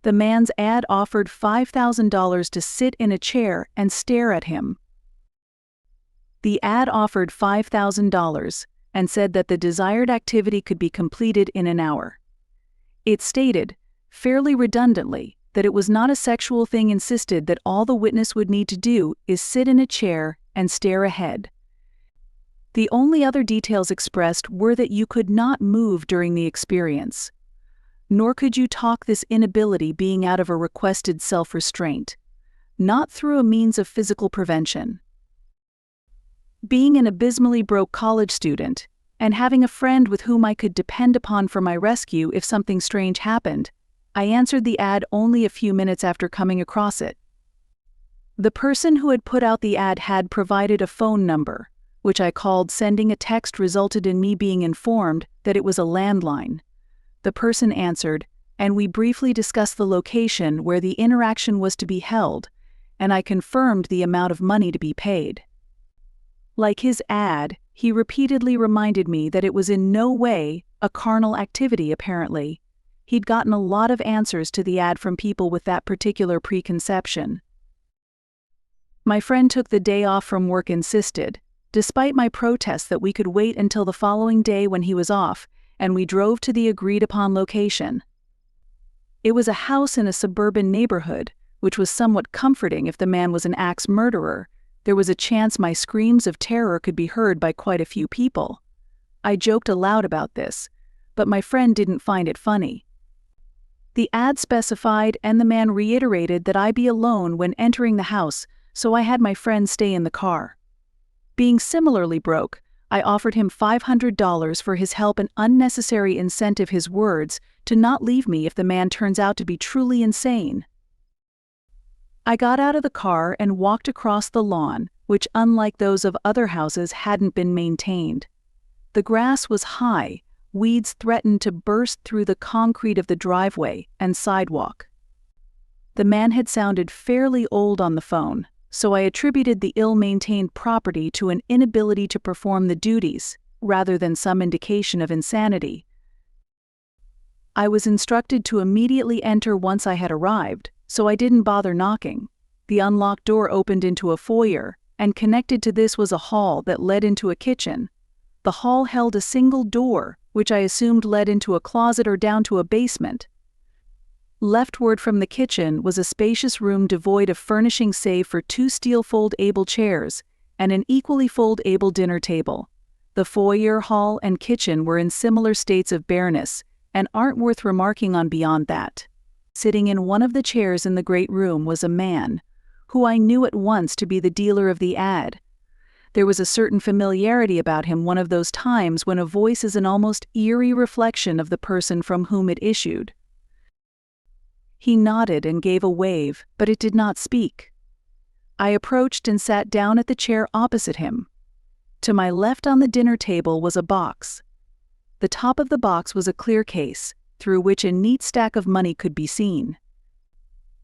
The man's ad offered $5,000 to sit in a chair and stare at him. The ad offered $5,000 and said that the desired activity could be completed in an hour. It stated, fairly redundantly, that it was not a sexual thing, insisted that all the witness would need to do is sit in a chair and stare ahead. The only other details expressed were that you could not move during the experience, nor could you talk, this inability being out of a requested self-restraint, not through a means of physical prevention. Being an abysmally broke college student, and having a friend with whom I could depend upon for my rescue if something strange happened, I answered the ad only a few minutes after coming across it. The person who had put out the ad had provided a phone number, which I called. Sending a text resulted in me being informed that it was a landline. The person answered, and we briefly discussed the location where the interaction was to be held, and I confirmed the amount of money to be paid. Like his ad, he repeatedly reminded me that it was in no way a carnal activity. Apparently, he'd gotten a lot of answers to the ad from people with that particular preconception. My friend took the day off from work, insisted, despite my protests, that we could wait until the following day when he was off, and we drove to the agreed-upon location. It was a house in a suburban neighborhood, which was somewhat comforting. If the man was an axe murderer, there was a chance my screams of terror could be heard by quite a few people. I joked aloud about this, but my friend didn't find it funny. The ad specified, and the man reiterated, that I be alone when entering the house, so I had my friend stay in the car. Being similarly broke, I offered him $500 for his help, an unnecessary incentive, his words, to not leave me if the man turns out to be truly insane. I got out of the car and walked across the lawn, which, unlike those of other houses, hadn't been maintained. The grass was high, weeds threatened to burst through the concrete of the driveway and sidewalk. The man had sounded fairly old on the phone, so I attributed the ill-maintained property to an inability to perform the duties, rather than some indication of insanity. I was instructed to immediately enter once I had arrived, so I didn't bother knocking. The unlocked door opened into a foyer, and connected to this was a hall that led into a kitchen. The hall held a single door, which I assumed led into a closet or down to a basement. Leftward from the kitchen was a spacious room devoid of furnishing save for 2 steel fold-able chairs and an equally fold-able dinner table. The foyer, hall, and kitchen were in similar states of bareness, and aren't worth remarking on beyond that. Sitting in one of the chairs in the great room was a man, who I knew at once to be the dealer of the ad. There was a certain familiarity about him, one of those times when a voice is an almost eerie reflection of the person from whom it issued. He nodded and gave a wave, but it did not speak. I approached and sat down at the chair opposite him. To my left on the dinner table was a box. The top of the box was a clear case, through which a neat stack of money could be seen.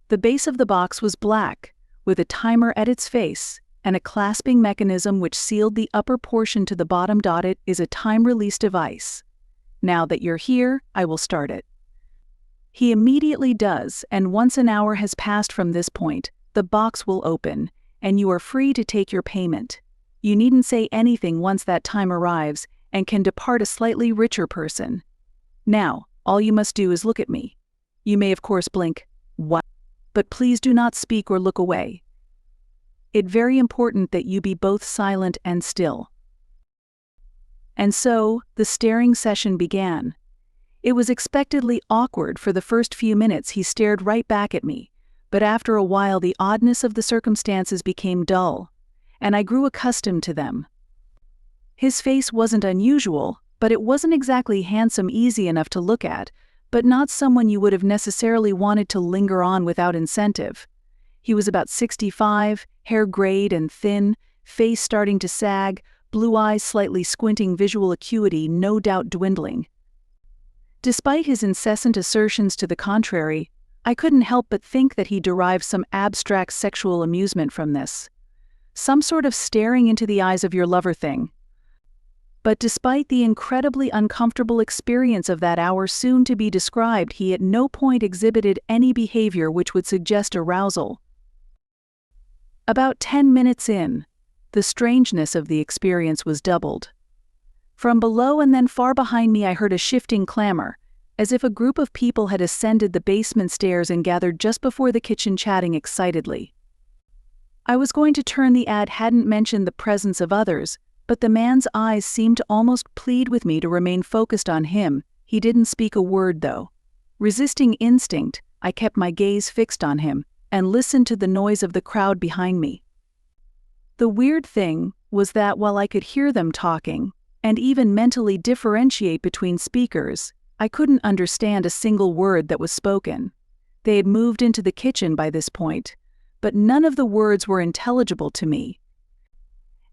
The base of the box was black, with a timer at its face, and a clasping mechanism which sealed the upper portion to the bottom. It is a time-release device. Now that you're here, I will start it. He immediately does, and once an hour has passed from this point, the box will open, and you are free to take your payment. You needn't say anything once that time arrives, and can depart a slightly richer person. Now, all you must do is look at me. You may of course blink, what? But please do not speak or look away. It's very important that you be both silent and still. And so, the staring session began. It was expectedly awkward. For the first few minutes he stared right back at me, but after a while the oddness of the circumstances became dull, and I grew accustomed to them. His face wasn't unusual, but it wasn't exactly handsome, easy enough to look at, but not someone you would have necessarily wanted to linger on without incentive. He was about 65, hair grayed and thin, face starting to sag, blue eyes slightly squinting, visual acuity no doubt dwindling. Despite his incessant assertions to the contrary, I couldn't help but think that he derived some abstract sexual amusement from this. Some sort of staring into the eyes of your lover thing. But despite the incredibly uncomfortable experience of that hour soon to be described, he at no point exhibited any behavior which would suggest arousal. About 10 minutes in, the strangeness of the experience was doubled. From below and then far behind me I heard a shifting clamor, as if a group of people had ascended the basement stairs and gathered just before the kitchen chatting excitedly. I was going to turn. The ad hadn't mentioned the presence of others, but the man's eyes seemed to almost plead with me to remain focused on him. He didn't speak a word though. Resisting instinct, I kept my gaze fixed on him and listened to the noise of the crowd behind me. The weird thing was that while I could hear them talking, and even mentally differentiate between speakers, I couldn't understand a single word that was spoken. They had moved into the kitchen by this point, but none of the words were intelligible to me.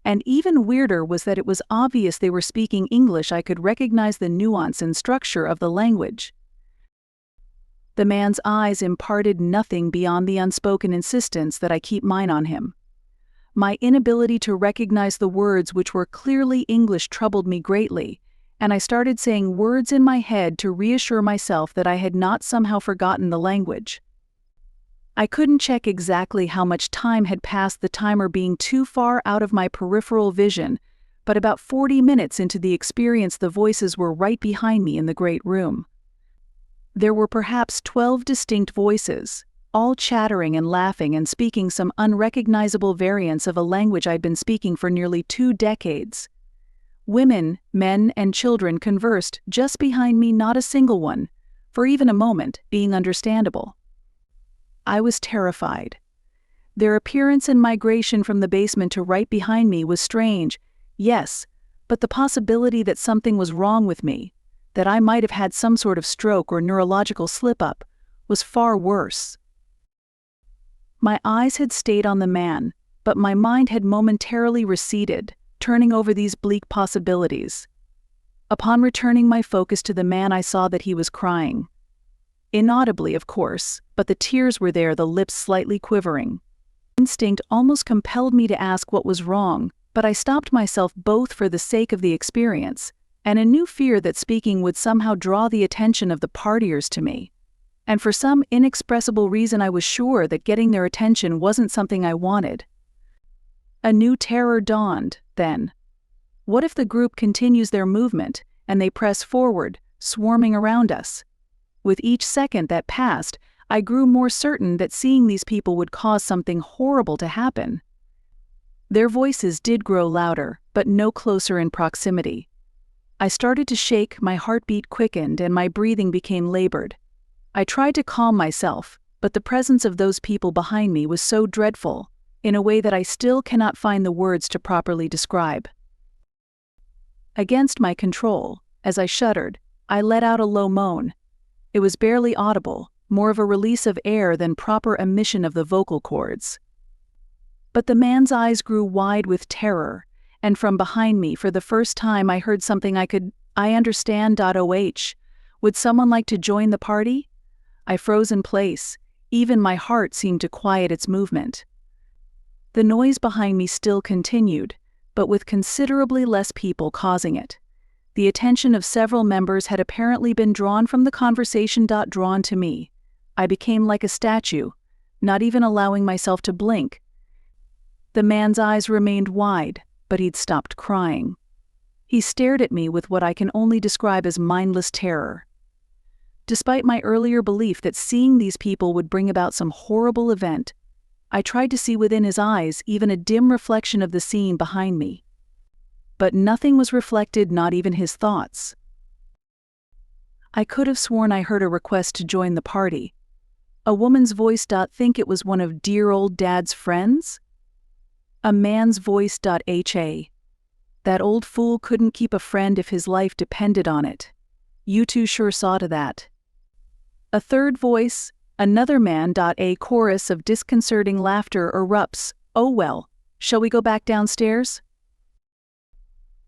And even weirder was that it was obvious they were speaking English. I could recognize the nuance and structure of the language. The man's eyes imparted nothing beyond the unspoken insistence that I keep mine on him. My inability to recognize the words which were clearly English troubled me greatly, and I started saying words in my head to reassure myself that I had not somehow forgotten the language. I couldn't check exactly how much time had passed, the timer being too far out of my peripheral vision, but about 40 minutes into the experience the voices were right behind me in the great room. There were perhaps 12 distinct voices, all chattering and laughing and speaking some unrecognizable variants of a language I'd been speaking for nearly 2 decades. Women, men, and children conversed just behind me, not a single one, for even a moment, being understandable. I was terrified. Their appearance and migration from the basement to right behind me was strange, yes, but the possibility that something was wrong with me, that I might have had some sort of stroke or neurological slip-up, was far worse. My eyes had stayed on the man, but my mind had momentarily receded, turning over these bleak possibilities. Upon returning my focus to the man, I saw that he was crying. Inaudibly, of course, but the tears were there, the lips slightly quivering. Instinct almost compelled me to ask what was wrong, but I stopped myself both for the sake of the experience and a new fear that speaking would somehow draw the attention of the partiers to me. And for some inexpressible reason I was sure that getting their attention wasn't something I wanted. A new terror dawned, then. What if the group continues their movement, and they press forward, swarming around us? With each second that passed, I grew more certain that seeing these people would cause something horrible to happen. Their voices did grow louder, but no closer in proximity. I started to shake, my heartbeat quickened, and my breathing became labored. I tried to calm myself, but the presence of those people behind me was so dreadful, in a way that I still cannot find the words to properly describe. Against my control, as I shuddered, I let out a low moan. It was barely audible, more of a release of air than proper emission of the vocal cords. But the man's eyes grew wide with terror, and from behind me, for the first time, I heard something I understand. Would someone like to join the party? I froze in place. Even my heart seemed to quiet its movement. The noise behind me still continued, but with considerably less people causing it. The attention of several members had apparently been drawn from the conversation. Drawn to me. I became like a statue, not even allowing myself to blink. The man's eyes remained wide, but he'd stopped crying. He stared at me with what I can only describe as mindless terror. Despite my earlier belief that seeing these people would bring about some horrible event, I tried to see within his eyes even a dim reflection of the scene behind me. But nothing was reflected, not even his thoughts. I could have sworn I heard a request to join the party. A woman's voice. Think it was one of dear old Dad's friends? A man's voice. That old fool couldn't keep a friend if his life depended on it. You two sure saw to that. A third voice, another man. A chorus of disconcerting laughter erupts. Oh well, shall we go back downstairs?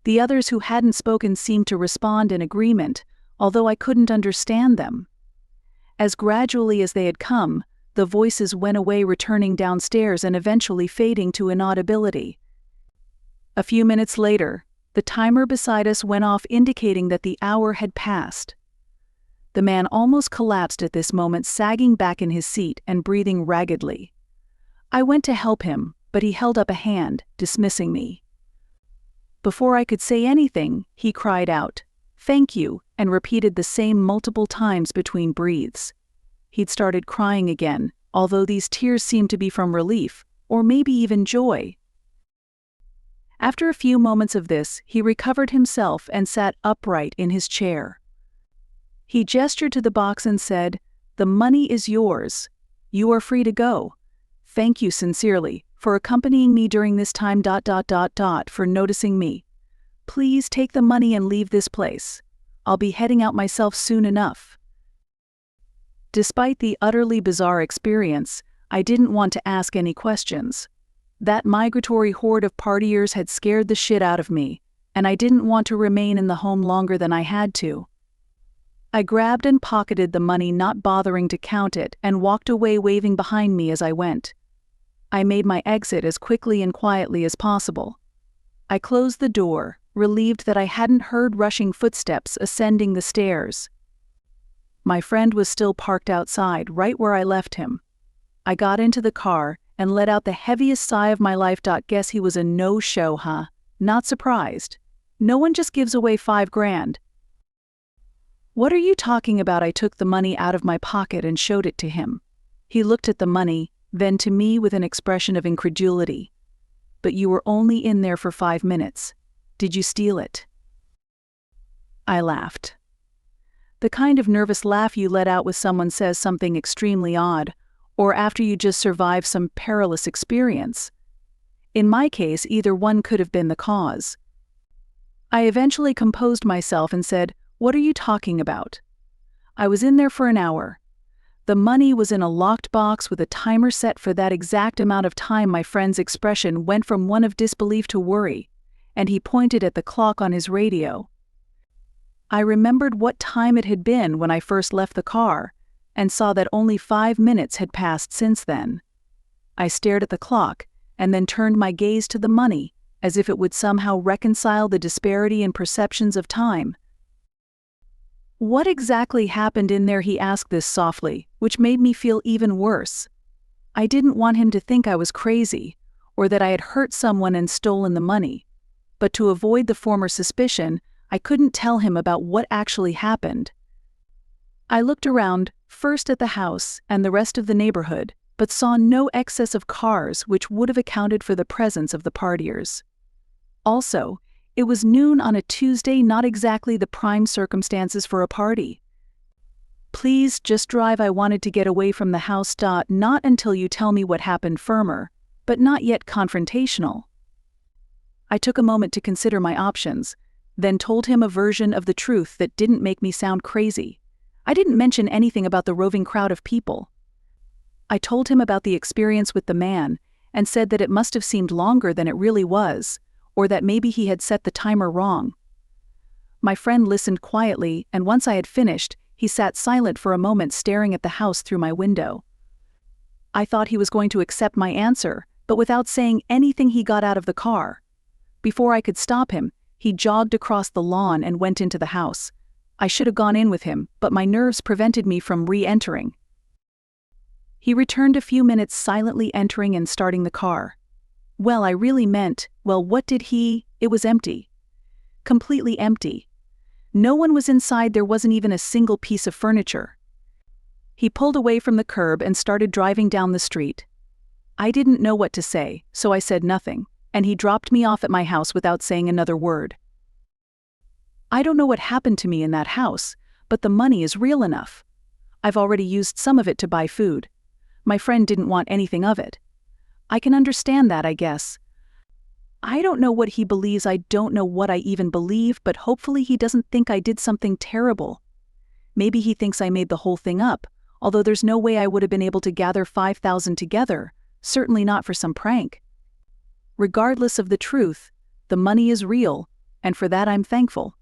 The others who hadn't spoken seemed to respond in agreement, although I couldn't understand them. As gradually as they had come, the voices went away, returning downstairs and eventually fading to inaudibility. A few minutes later, The timer beside us went off, indicating that the hour had passed. The man almost collapsed at this moment, sagging back in his seat and breathing raggedly. I went to help him, but he held up a hand, dismissing me. Before I could say anything, he cried out, "Thank you," and repeated the same multiple times between breaths. He'd started crying again, although these tears seemed to be from relief, or maybe even joy. After a few moments of this, he recovered himself and sat upright in his chair. He gestured to the box and said, "The money is yours. You are free to go. Thank you sincerely for accompanying me during this time. For noticing me. Please take the money and leave this place. I'll be heading out myself soon enough." Despite the utterly bizarre experience, I didn't want to ask any questions. That migratory horde of partiers had scared the shit out of me, and I didn't want to remain in the home longer than I had to. I grabbed and pocketed the money, not bothering to count it, and walked away, waving behind me as I went. I made my exit as quickly and quietly as possible. I closed the door, relieved that I hadn't heard rushing footsteps ascending the stairs. My friend was still parked outside, right where I left him. I got into the car and let out the heaviest sigh of my life. Guess he was a no-show, huh? Not surprised. No one just gives away $5,000. "What are you talking about?" I took the money out of my pocket and showed it to him. He looked at the money, then to me with an expression of incredulity. "But you were only in there for 5 minutes. Did you steal it?" I laughed. The kind of nervous laugh you let out when someone says something extremely odd, or after you just survive some perilous experience. In my case, either one could have been the cause. I eventually composed myself and said, "What are you talking about? I was in there for an hour. The money was in a locked box with a timer set for that exact amount of time." My friend's expression went from one of disbelief to worry, and he pointed at the clock on his radio. I remembered what time it had been when I first left the car, and saw that only 5 minutes had passed since then. I stared at the clock, and then turned my gaze to the money, as if it would somehow reconcile the disparity in perceptions of time. "What exactly happened in there?" he asked this softly, which made me feel even worse. I didn't want him to think I was crazy, or that I had hurt someone and stolen the money. But to avoid the former suspicion, I couldn't tell him about what actually happened. I looked around, first at the house and the rest of the neighborhood, but saw no excess of cars, which would have accounted for the presence of the partiers. Also, it was noon on a Tuesday, not exactly the prime circumstances for a party. "Please just drive. I wanted to get away from the house. Not until you tell me what happened." Firmer, but not yet confrontational. I took a moment to consider my options, then told him a version of the truth that didn't make me sound crazy. I didn't mention anything about the roving crowd of people. I told him about the experience with the man, and said that it must have seemed longer than it really was, or that maybe he had set the timer wrong. My friend listened quietly, and once I had finished, he sat silent for a moment, staring at the house through my window. I thought he was going to accept my answer, but without saying anything he got out of the car. Before I could stop him, he jogged across the lawn and went into the house. I should have gone in with him, but my nerves prevented me from re-entering. He returned a few minutes, silently entering and starting the car. Well, I really meant, well, what did he? It was empty. Completely empty. No one was inside. There wasn't even a single piece of furniture. He pulled away from the curb and started driving down the street. I didn't know what to say, so I said nothing, and he dropped me off at my house without saying another word. I don't know what happened to me in that house, but the money is real enough. I've already used some of it to buy food. My friend didn't want anything of it. I can understand that, I guess. I don't know what he believes. I don't know what I even believe, but hopefully he doesn't think I did something terrible. Maybe he thinks I made the whole thing up, although there's no way I would have been able to gather 5,000 together, certainly not for some prank. Regardless of the truth, the money is real, and for that I'm thankful.